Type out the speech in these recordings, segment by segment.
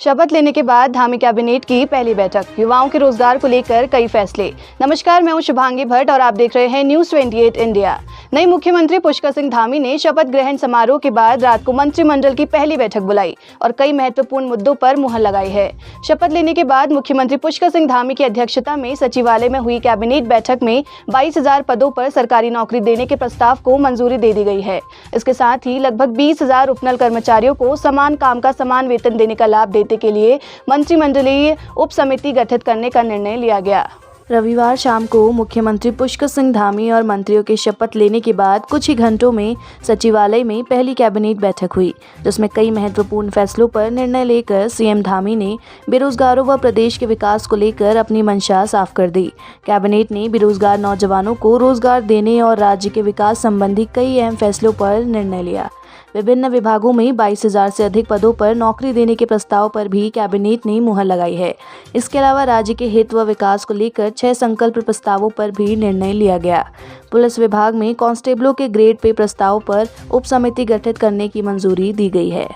शपथ लेने के बाद धामी कैबिनेट की पहली बैठक, युवाओं के रोजगार को लेकर कई फैसले। नमस्कार, मैं हूं शुभांगी भट्ट और आप देख रहे हैं न्यूज़ 28 इंडिया। नई मुख्यमंत्री पुष्कर सिंह धामी ने शपथ ग्रहण समारोह के बाद रात को मंत्रिमंडल की पहली बैठक बुलाई और कई महत्वपूर्ण मुद्दों पर मुहर लगाई है। शपथ लेने के बाद मुख्यमंत्री पुष्कर सिंह धामी की अध्यक्षता में सचिवालय में हुई कैबिनेट बैठक में 22,000 पदों पर सरकारी नौकरी देने के प्रस्ताव को मंजूरी दे दी गई है। इसके साथ ही लगभग 20,000 उपनल कर्मचारियों को समान काम का समान वेतन देने का लाभ देने के लिए मंत्रिमंडलीय उप समिति गठित करने का निर्णय लिया गया। रविवार शाम को मुख्यमंत्री पुष्कर सिंह धामी और मंत्रियों के शपथ लेने के बाद कुछ ही घंटों में सचिवालय में पहली कैबिनेट बैठक हुई, जिसमें कई महत्वपूर्ण फैसलों पर निर्णय लेकर सीएम धामी ने बेरोजगारों व प्रदेश के विकास को लेकर अपनी मंशा साफ कर दी। कैबिनेट ने बेरोजगार नौजवानों को रोजगार देने और राज्य के विकास संबंधी कई अहम फैसलों पर निर्णय लिया। विभिन्न विभागों में 22,000 से अधिक पदों पर नौकरी देने के प्रस्ताव पर भी कैबिनेट ने मुहर लगाई है। इसके अलावा राज्य के हित व विकास को लेकर 6 संकल्प प्रस्तावों पर भी निर्णय लिया गया। पुलिस विभाग में कांस्टेबलों के ग्रेड पे प्रस्ताव पर उप समिति गठित करने की मंजूरी दी गई है।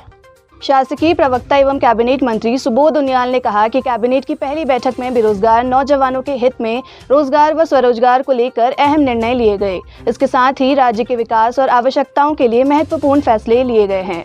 शासकीय प्रवक्ता एवं कैबिनेट मंत्री सुबोध उनियाल ने कहा कि कैबिनेट की पहली बैठक में बेरोजगार नौजवानों के हित में रोजगार व स्वरोजगार को लेकर अहम निर्णय लिए गए। इसके साथ ही राज्य के विकास और आवश्यकताओं के लिए महत्वपूर्ण फैसले लिए गए हैं।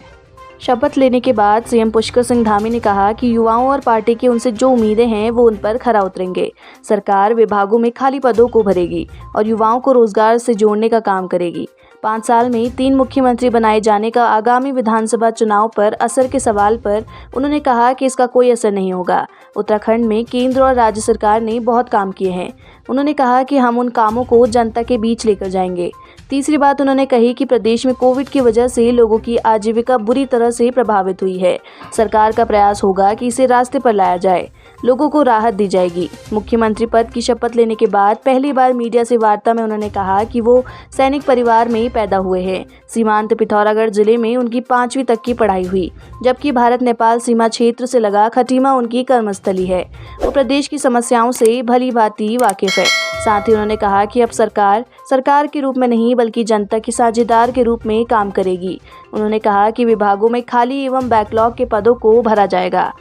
शपथ लेने के बाद सीएम पुष्कर सिंह धामी ने कहा कि युवाओं और पार्टी की उनसे जो उम्मीदें हैं वो उन पर खरा उतरेंगे। सरकार विभागों में खाली पदों को भरेगी और युवाओं को रोजगार से जोड़ने का काम करेगी। 5 साल में 3 मुख्यमंत्री बनाए जाने का आगामी विधानसभा चुनाव पर असर के सवाल पर उन्होंने कहा कि इसका कोई असर नहीं होगा। उत्तराखंड में केंद्र और राज्य सरकार ने बहुत काम किए हैं। उन्होंने कहा कि हम उन कामों को जनता के बीच लेकर जाएंगे। तीसरी बात उन्होंने कही कि प्रदेश में कोविड की वजह से लोगों की आजीविका बुरी तरह से प्रभावित हुई है। सरकार का प्रयास होगा कि इसे रास्ते पर लाया जाए, लोगों को राहत दी जाएगी। मुख्यमंत्री पद की शपथ लेने के बाद पहली बार मीडिया से वार्ता में उन्होंने कहा कि वो सैनिक परिवार में पैदा हुए हैं। सीमांत पिथौरागढ़ जिले में उनकी 5वीं तक की पढ़ाई हुई, जबकि भारत नेपाल सीमा क्षेत्र से लगा खटीमा उनकी कर्मस्थली है। वो प्रदेश की समस्याओं से भली भांति वाकिफ है। साथ ही उन्होंने कहा कि अब सरकार के रूप में नहीं बल्कि जनता की साझेदार के रूप में काम करेगी। उन्होंने कहा कि विभागों में खाली एवं बैकलॉग के पदों को भरा जाएगा।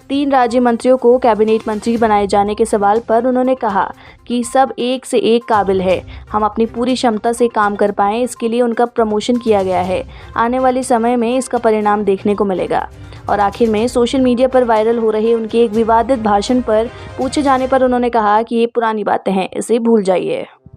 3 राज्य मंत्रियों को कैबिनेट मंत्री बनाए जाने के सवाल पर उन्होंने कहा कि सब एक से एक काबिल है। हम अपनी पूरी क्षमता से काम कर पाएं, इसके लिए उनका प्रमोशन किया गया है। आने वाले समय में इसका परिणाम देखने को मिलेगा। और आखिर में सोशल मीडिया पर वायरल हो रहे उनके एक विवादित भाषण पर पूछे जाने पर उन्होंने कहा कि ये पुरानी बातें हैं, इसे भूल जाइए।